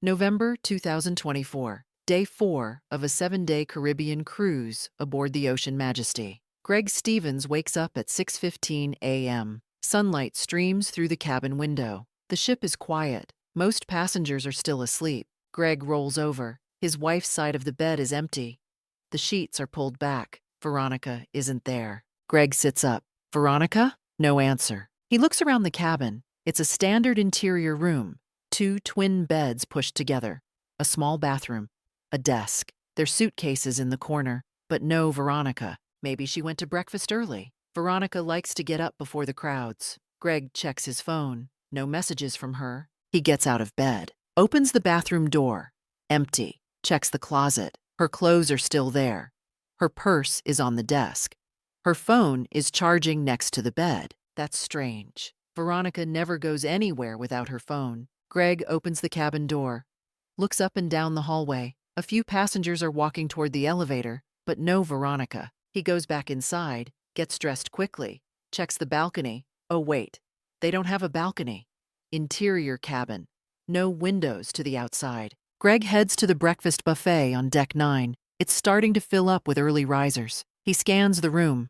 November 2024, day 4 of a 7-day Caribbean cruise aboard the Ocean Majesty. Greg Stevens wakes up at 6:15 a.m. Sunlight streams through the cabin window. The ship is quiet. Most passengers are still asleep. Greg rolls over. His wife's side of the bed is empty. The sheets are pulled back. Veronica isn't there. Greg sits up. Veronica? No answer. He looks around the cabin. It's a standard interior room. 2 twin beds pushed together, a small bathroom, a desk. There's suitcases in the corner, but no Veronica. Maybe she went to breakfast early. Veronica likes to get up before the crowds. Greg checks his phone. No messages from her. He gets out of bed, opens the bathroom door. Empty. Checks the closet. Her clothes are still there. Her purse is on the desk. Her phone is charging next to the bed. That's strange. Veronica never goes anywhere without her phone. Greg opens the cabin door, looks up and down the hallway. A few passengers are walking toward the elevator, but no Veronica. He goes back inside, gets dressed quickly, checks the balcony. Oh wait, they don't have a balcony. Interior cabin. No windows to the outside. Greg heads to the breakfast buffet on deck 9. It's starting to fill up with early risers. He scans the room.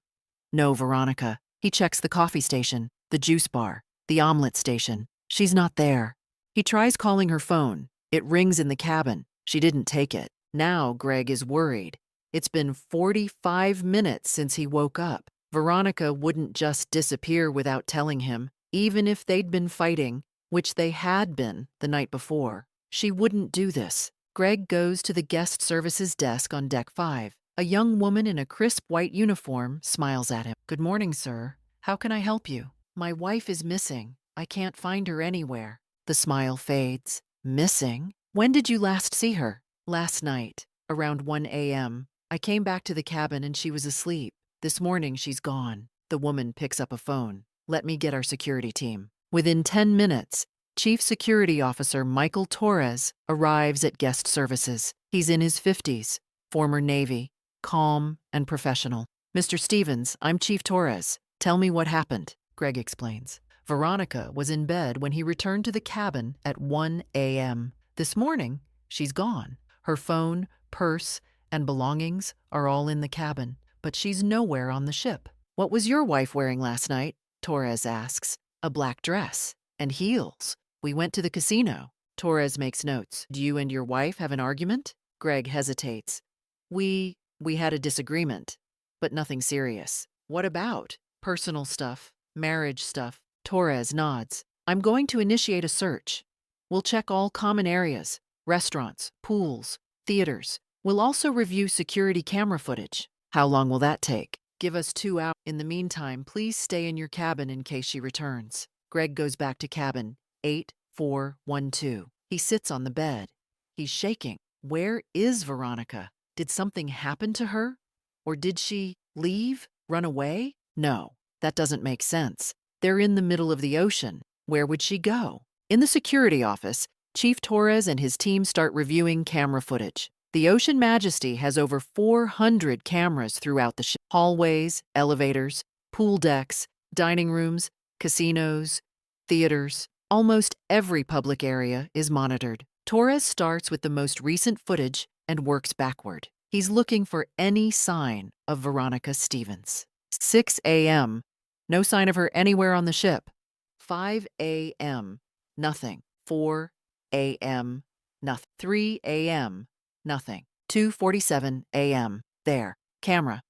No Veronica. He checks the coffee station, the juice bar, the omelet station. She's not there. He tries calling her phone. It rings in the cabin. She didn't take it. Now Greg is worried. It's been 45 minutes since he woke up. Veronica wouldn't just disappear without telling him, even if they'd been fighting, which they had been the night before. She wouldn't do this. Greg goes to the guest services desk on deck 5. A young woman in a crisp white uniform smiles at him. "Good morning, sir. How can I help you? My wife is missing. I can't find her anywhere." The smile fades. Missing? When did you last see her? Last night, around 1 a.m. I came back to the cabin and she was asleep. This morning she's gone. The woman picks up a phone. "Let me get our security team." Within 10 minutes, Chief Security Officer Michael Torres arrives at guest services. He's in his 50s, former Navy, calm and professional. "Mr. Stevens, I'm Chief Torres. Tell me what happened," Greg explains. Veronica was in bed when he returned to the cabin at 1 a.m. This morning, she's gone. Her phone, purse, and belongings are all in the cabin, but she's nowhere on the ship. "What was your wife wearing last night?" Torres asks. "A black dress and heels. We went to the casino." Torres makes notes. "Do you and your wife have an argument?" Greg hesitates. We had a disagreement, but nothing serious." "What about?" "Personal stuff, marriage stuff." Torres nods. "I'm going to initiate a search. We'll check all common areas, restaurants, pools, theaters. We'll also review security camera footage." "How long will that take?" "Give us 2 hours. In the meantime, please stay in your cabin in case she returns." Greg goes back to cabin 8412. He sits on the bed. He's shaking. Where is Veronica? Did something happen to her? Or did she leave? Run away? No, that doesn't make sense. They're in the middle of the ocean. Where would she go? In the security office, Chief Torres and his team start reviewing camera footage. The Ocean Majesty has over 400 cameras throughout the ship. Hallways, elevators, pool decks, dining rooms, casinos, theaters. Almost every public area is monitored. Torres starts with the most recent footage and works backward. He's looking for any sign of Veronica Stevens. 6 a.m. No sign of her anywhere on the ship. 5 a.m. Nothing. 4 a.m. Nothing. 3 a.m. Nothing. 2:47 a.m. There. Camera.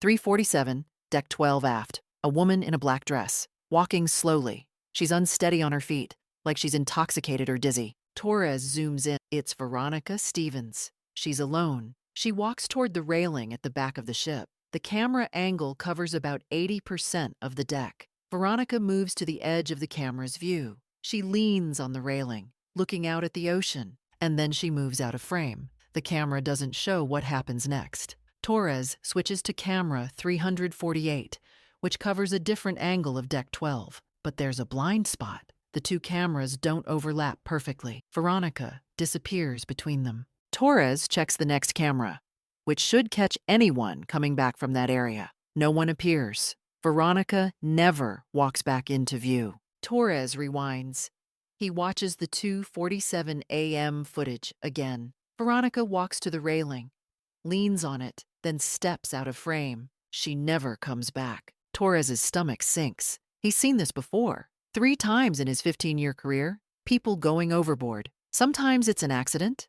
3:47, deck 12 aft. A woman in a black dress, walking slowly. She's unsteady on her feet, like she's intoxicated or dizzy. Torres zooms in. It's Veronica Stevens. She's alone. She walks toward the railing at the back of the ship. The camera angle covers about 80% of the deck. Veronica moves to the edge of the camera's view. She leans on the railing, looking out at the ocean, and then she moves out of frame. The camera doesn't show what happens next. Torres switches to camera 348, which covers a different angle of deck 12. But there's a blind spot. The 2 cameras don't overlap perfectly. Veronica disappears between them. Torres checks the next camera, which should catch anyone coming back from that area. No one appears. Veronica never walks back into view. Torres rewinds. He watches the 2:47 a.m. footage again. Veronica walks to the railing, leans on it, then steps out of frame. She never comes back. Torres's stomach sinks. He's seen this before. 3 times in his 15-year career. People going overboard. Sometimes it's an accident.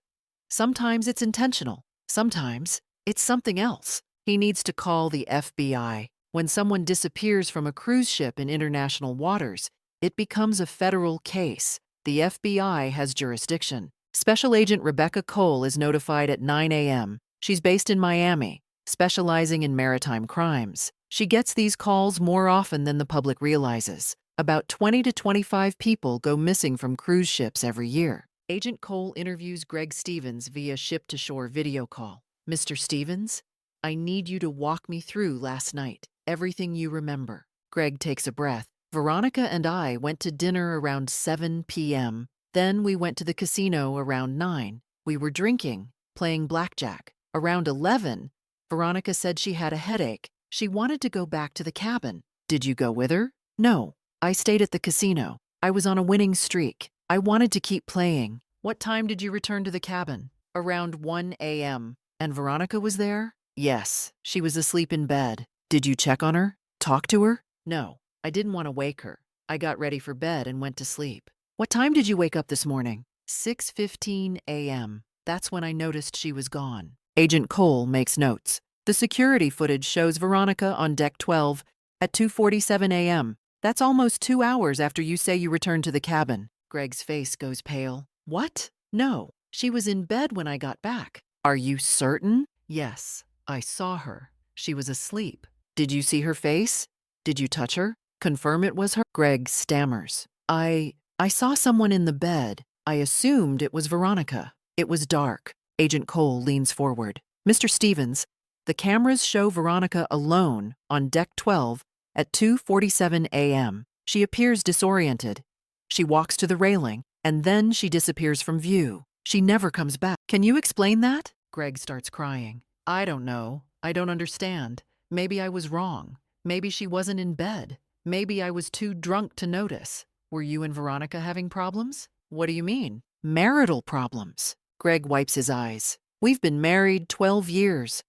Sometimes it's intentional. Sometimes it's something else. He needs to call the FBI. When someone disappears from a cruise ship in international waters, it becomes a federal case. The FBI has jurisdiction. Special Agent Rebecca Cole is notified at 9 a.m. She's based in Miami, specializing in maritime crimes. She gets these calls more often than the public realizes. About 20 to 25 people go missing from cruise ships every year. Agent Cole interviews Greg Stevens via ship-to-shore video call. Mr. Stevens, I need you to walk me through last night, everything you remember. Greg takes a breath. Veronica and I went to dinner around 7 p.m. Then we went to the casino around 9. We were drinking, playing blackjack. Around 11, Veronica said she had a headache. She wanted to go back to the cabin. Did you go with her? No. I stayed at the casino. I was on a winning streak. I wanted to keep playing. What time did you return to the cabin? Around 1 a.m. And Veronica was there? Yes. She was asleep in bed. Did you check on her? Talk to her? No. I didn't want to wake her. I got ready for bed and went to sleep. What time did you wake up this morning? 6:15 a.m. That's when I noticed she was gone. Agent Cole makes notes. The security footage shows Veronica on deck 12 at 2:47 a.m. That's almost 2 hours after you say you returned to the cabin. Greg's face goes pale. What? No. She was in bed when I got back. Are you certain? Yes. I saw her. She was asleep. Did you see her face? Did you touch her? Confirm it was her? Greg stammers. I saw someone in the bed. I assumed it was Veronica. It was dark. Agent Cole leans forward. Mr. Stevens, the cameras show Veronica alone on deck 12 at 2:47 a.m. She appears disoriented. She walks to the railing, and then she disappears from view. She never comes back. Can you explain that? Greg starts crying. I don't know. I don't understand. Maybe I was wrong. Maybe she wasn't in bed. Maybe I was too drunk to notice. Were you and Veronica having problems? What do you mean? Marital problems. Greg wipes his eyes. We've been married 12 years.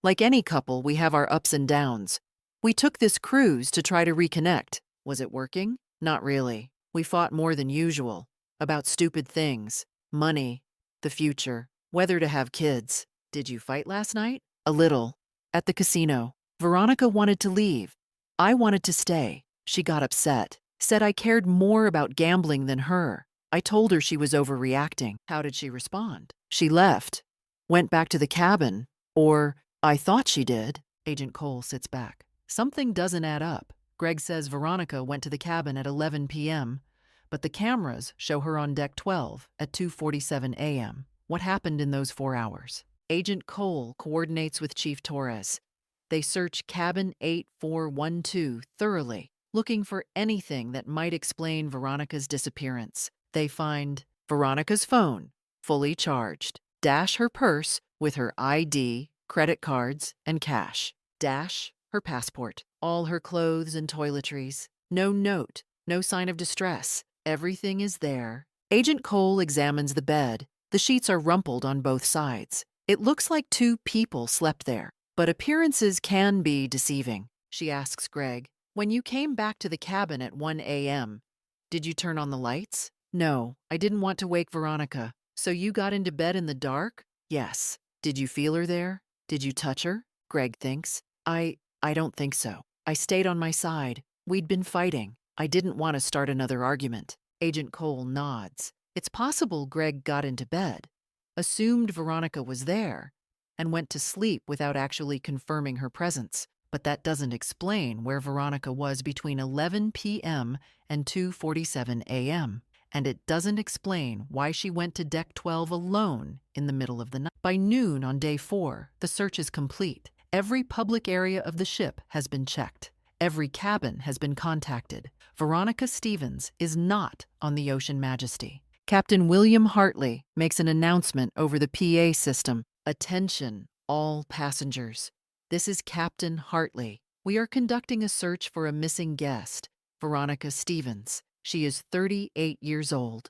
Like any couple, we have our ups and downs. We took this cruise to try to reconnect. Was it working? Not really. We fought more than usual. About stupid things. Money. The future. Whether to have kids. Did you fight last night? A little. At the casino. Veronica wanted to leave. I wanted to stay. She got upset. Said I cared more about gambling than her. I told her she was overreacting. How did she respond? She left. Went back to the cabin. Or, I thought she did. Agent Cole sits back. Something doesn't add up. Greg says Veronica went to the cabin at 11 p.m., but the cameras show her on deck 12 at 2:47 a.m. What happened in those 4 hours? Agent Cole coordinates with Chief Torres. They search cabin 8412 thoroughly, looking for anything that might explain Veronica's disappearance. They find Veronica's phone, fully charged. Dash her purse with her ID, credit cards, and cash. Dash her passport, all her clothes and toiletries. No note, no sign of distress. Everything is there. Agent Cole examines the bed. The sheets are rumpled on both sides. It looks like 2 people slept there, but appearances can be deceiving. She asks Greg, when you came back to the cabin at 1 a.m., did you turn on the lights? No, I didn't want to wake Veronica. So you got into bed in the dark? Yes. Did you feel her there? Did you touch her? Greg thinks. I don't think so. I stayed on my side. We'd been fighting. I didn't want to start another argument. Agent Cole nods. It's possible Greg got into bed, assumed Veronica was there, and went to sleep without actually confirming her presence. But that doesn't explain where Veronica was between 11 p.m. and 2:47 a.m. And it doesn't explain why she went to deck 12 alone in the middle of the night. By noon on day 4, the search is complete. Every public area of the ship has been checked. Every cabin has been contacted. Veronica Stevens is not on the Ocean Majesty. Captain William Hartley makes an announcement over the PA system. Attention, all passengers. This is Captain Hartley. We are conducting a search for a missing guest, Veronica Stevens. She is 38 years old.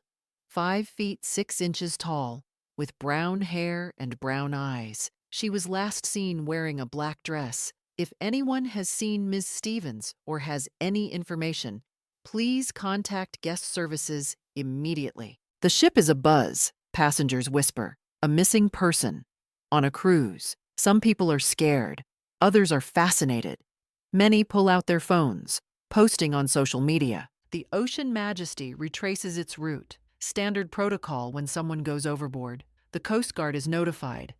5 feet 6 inches tall, with brown hair and brown eyes. She was last seen wearing a black dress. If anyone has seen Ms. Stevens or has any information, please contact guest services immediately. The ship is abuzz, passengers whisper. A missing person. On a cruise. Some people are scared. Others are fascinated. Many pull out their phones, posting on social media. The Ocean Majesty retraces its route. Standard protocol when someone goes overboard. The Coast Guard is notified.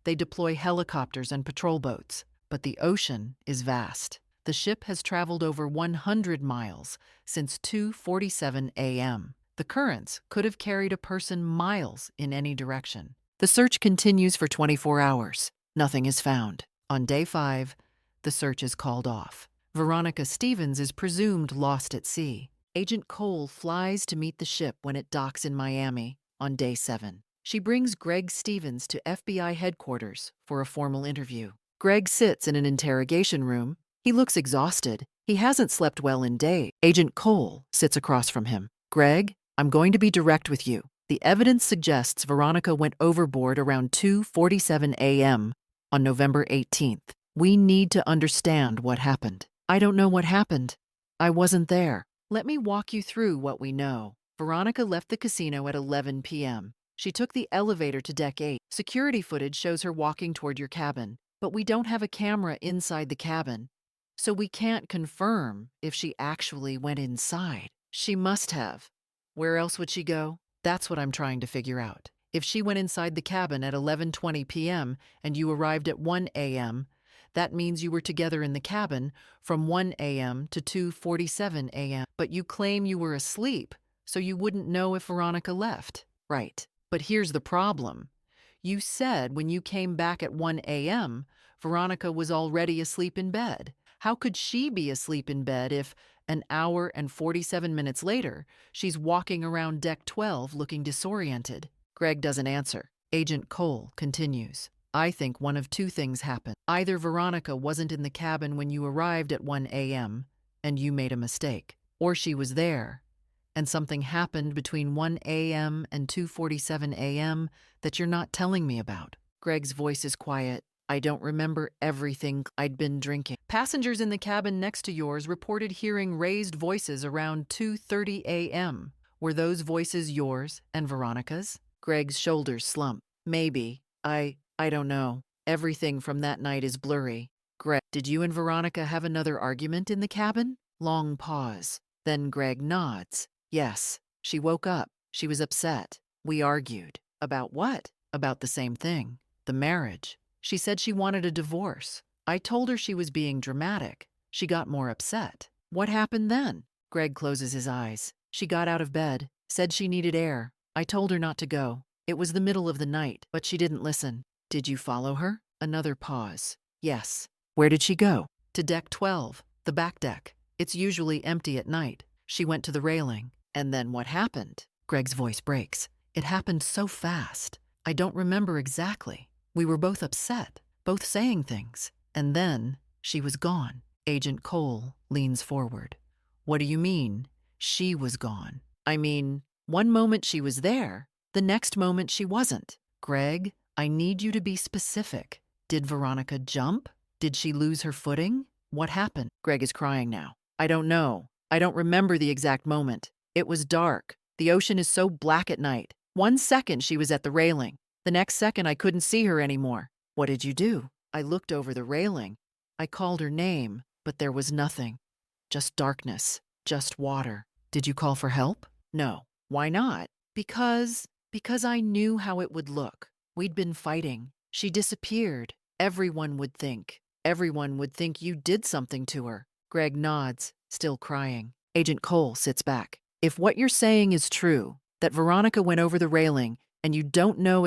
They deploy helicopters and patrol boats. But the ocean is vast. The ship has traveled over 100 miles since 2:47 a.m. The currents could have carried a person miles in any direction. The search continues for 24 hours. Nothing is found. On day 5, the search is called off. Veronica Stevens is presumed lost at sea. Agent Cole flies to meet the ship when it docks in Miami on day 7. She brings Greg Stevens to FBI headquarters for a formal interview. Greg sits in an interrogation room. He looks exhausted. He hasn't slept well in days. Agent Cole sits across from him. Greg, I'm going to be direct with you. The evidence suggests Veronica went overboard around 2:47 a.m. on November 18th. We need to understand what happened. I don't know what happened. I wasn't there. Let me walk you through what we know. Veronica left the casino at 11 p.m. She took the elevator to deck 8. Security footage shows her walking toward your cabin. But we don't have a camera inside the cabin, so we can't confirm if she actually went inside. She must have. Where else would she go? That's what I'm trying to figure out. If she went inside the cabin at 11:20 p.m. and you arrived at 1 a.m., that means you were together in the cabin from 1 a.m. to 2:47 a.m. But you claim you were asleep, so you wouldn't know if Veronica left. Right. But here's the problem. You said when you came back at 1 a.m., Veronica was already asleep in bed. How could she be asleep in bed if, an hour and 47 minutes later, she's walking around deck 12 looking disoriented? Greg doesn't answer. Agent Cole continues. I think one of two things happened. Either Veronica wasn't in the cabin when you arrived at 1 a.m. and you made a mistake, or she was there and something happened between 1 a.m. and 2:47 a.m. that you're not telling me about. Greg's voice is quiet. I don't remember everything. I'd been drinking. Passengers in the cabin next to yours reported hearing raised voices around 2:30 a.m. Were those voices yours and Veronica's? Greg's shoulders slump. Maybe. I don't know. Everything from that night is blurry. Greg, did you and Veronica have another argument in the cabin? Long pause. Then Greg nods. Yes. She woke up. She was upset. We argued. About what? About the same thing. The marriage. She said she wanted a divorce. I told her she was being dramatic. She got more upset. What happened then? Greg closes his eyes. She got out of bed, said she needed air. I told her not to go. It was the middle of the night, but she didn't listen. Did you follow her? Another pause. Yes. Where did she go? To deck 12, the back deck. It's usually empty at night. She went to the railing. And then what happened? Greg's voice breaks. It happened so fast. I don't remember exactly. We were both upset, both saying things. And then she was gone. Agent Cole leans forward. What do you mean, she was gone? I mean, one moment she was there, the next moment she wasn't. Greg, I need you to be specific. Did Veronica jump? Did she lose her footing? What happened? Greg is crying now. I don't know. I don't remember the exact moment. It was dark. The ocean is so black at night. 1 second she was at the railing. The next second I couldn't see her anymore. What did you do? I looked over the railing. I called her name, but there was nothing. Just darkness. Just water. Did you call for help? No. Why not? Because I knew how it would look. We'd been fighting. She disappeared. Everyone would think. Everyone would think you did something to her. Greg nods, still crying. Agent Cole sits back. If what you're saying is true, that Veronica went over the railing, and you don't know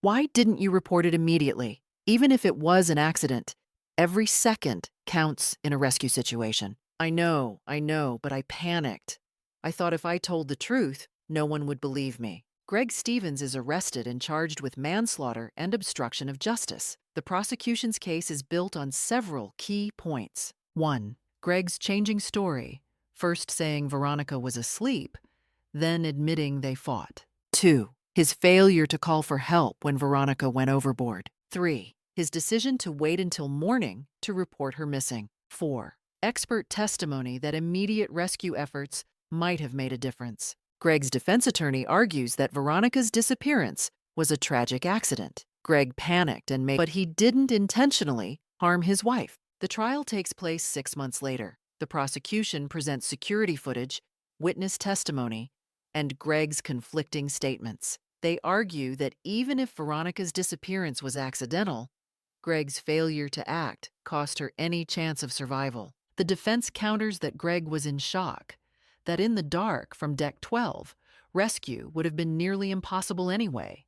why didn't you report it immediately? Even if it was an accident, every second counts in a rescue situation. I know, but I panicked. I thought if I told the truth, no one would believe me. Greg Stevens is arrested and charged with manslaughter and obstruction of justice. The prosecution's case is built on several key points. 1. Greg's changing story, first saying Veronica was asleep, then admitting they fought. 2. His failure to call for help when Veronica went overboard. 3. His decision to wait until morning to report her missing. 4. Expert testimony that immediate rescue efforts might have made a difference. Greg's defense attorney argues that Veronica's disappearance was a tragic accident. Greg panicked but he didn't intentionally harm his wife. The trial takes place 6 months later. The prosecution presents security footage, witness testimony, and Greg's conflicting statements. They argue that even if Veronica's disappearance was accidental, Greg's failure to act cost her any chance of survival. The defense counters that Greg was in shock, that in the dark from Deck 12, rescue would have been nearly impossible anyway,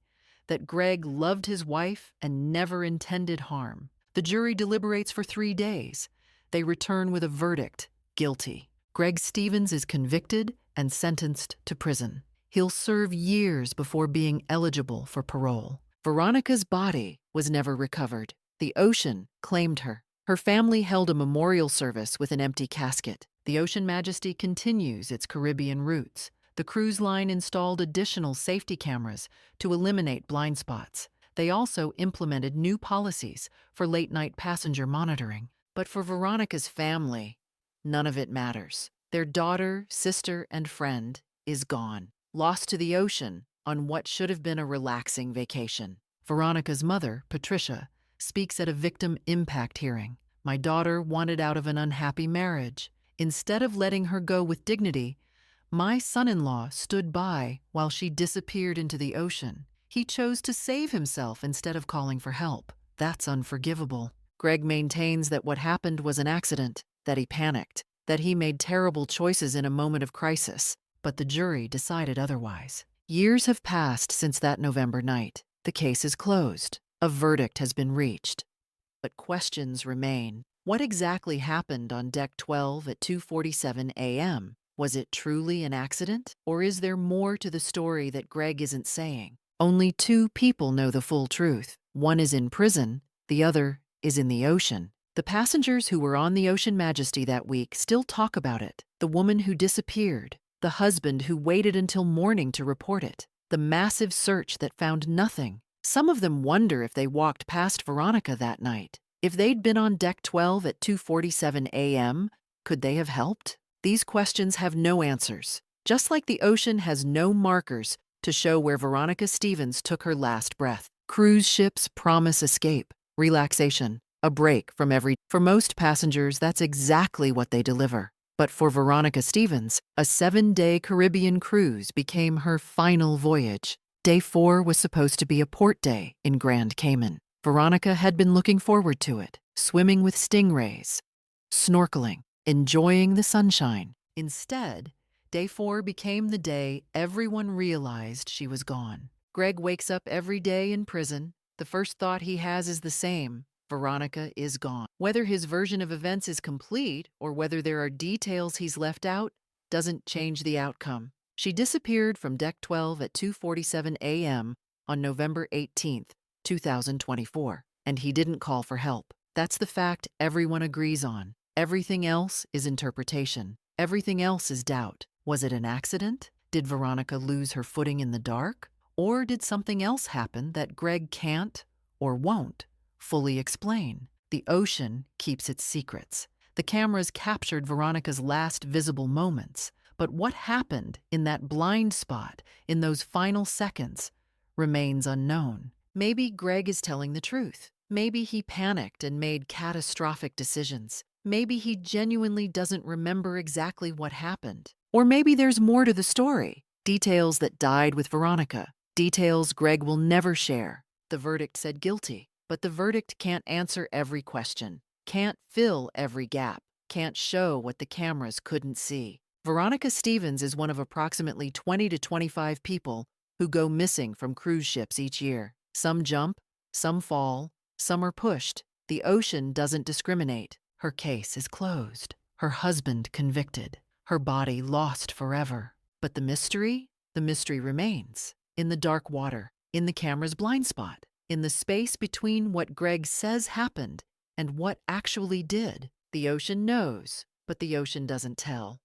that Greg loved his wife and never intended harm. The jury deliberates for 3 days. They return with a verdict, guilty. Greg Stevens is convicted and sentenced to prison. He'll serve years before being eligible for parole. Veronica's body was never recovered. The ocean claimed her. Her family held a memorial service with an empty casket. The Ocean Majesty continues its Caribbean routes. The cruise line installed additional safety cameras to eliminate blind spots. They also implemented new policies for late-night passenger monitoring. But for Veronica's family, none of it matters. Their daughter, sister, and friend is gone, lost to the ocean on what should have been a relaxing vacation. Veronica's mother, Patricia, speaks at a victim impact hearing. "My daughter wanted out of an unhappy marriage. Instead of letting her go with dignity, my son-in-law stood by while she disappeared into the ocean. He chose to save himself instead of calling for help. That's unforgivable." Greg maintains that what happened was an accident, that he panicked, that he made terrible choices in a moment of crisis, but the jury decided otherwise. Years have passed since that November night. The case is closed. A verdict has been reached. But questions remain. What exactly happened on Deck 12 at 2:47 a.m.? Was it truly an accident? Or is there more to the story that Greg isn't saying? Only 2 people know the full truth. One is in prison, the other is in the ocean. The passengers who were on the Ocean Majesty that week still talk about it. The woman who disappeared, the husband who waited until morning to report it, the massive search that found nothing. Some of them wonder if they walked past Veronica that night. If they'd been on Deck 12 at 2:47 a.m., could they have helped? These questions have no answers, just like the ocean has no markers to show where Veronica Stevens took her last breath. Cruise ships promise escape, relaxation, a break from For most passengers, that's exactly what they deliver. But for Veronica Stevens, a 7-day Caribbean cruise became her final voyage. Day 4 was supposed to be a port day in Grand Cayman. Veronica had been looking forward to it, swimming with stingrays, snorkeling, enjoying the sunshine. Instead, Day 4 became the day everyone realized she was gone. Greg wakes up every day in prison. The first thought he has is the same: Veronica is gone. Whether his version of events is complete or whether there are details he's left out doesn't change the outcome. She disappeared from Deck 12 at 2:47 a.m. on November 18th, 2024, and he didn't call for help. That's the fact everyone agrees on. Everything else is interpretation. Everything else is doubt. Was it an accident? Did Veronica lose her footing in the dark? Or did something else happen that Greg can't or won't fully explain? The ocean keeps its secrets. The cameras captured Veronica's last visible moments, but what happened in that blind spot, in those final seconds, remains unknown. Maybe Greg is telling the truth. Maybe he panicked and made catastrophic decisions. Maybe he genuinely doesn't remember exactly what happened. Or maybe there's more to the story. Details that died with Veronica. Details Greg will never share. The verdict said guilty, but the verdict can't answer every question, can't fill every gap, can't show what the cameras couldn't see. Veronica Stevens is one of approximately 20 to 25 people who go missing from cruise ships each year. Some jump, some fall, some are pushed. The ocean doesn't discriminate. Her case is closed. Her husband convicted. Her body lost forever. But the mystery remains. In the dark water, in the camera's blind spot, in the space between what Greg says happened and what actually did. The ocean knows, but the ocean doesn't tell.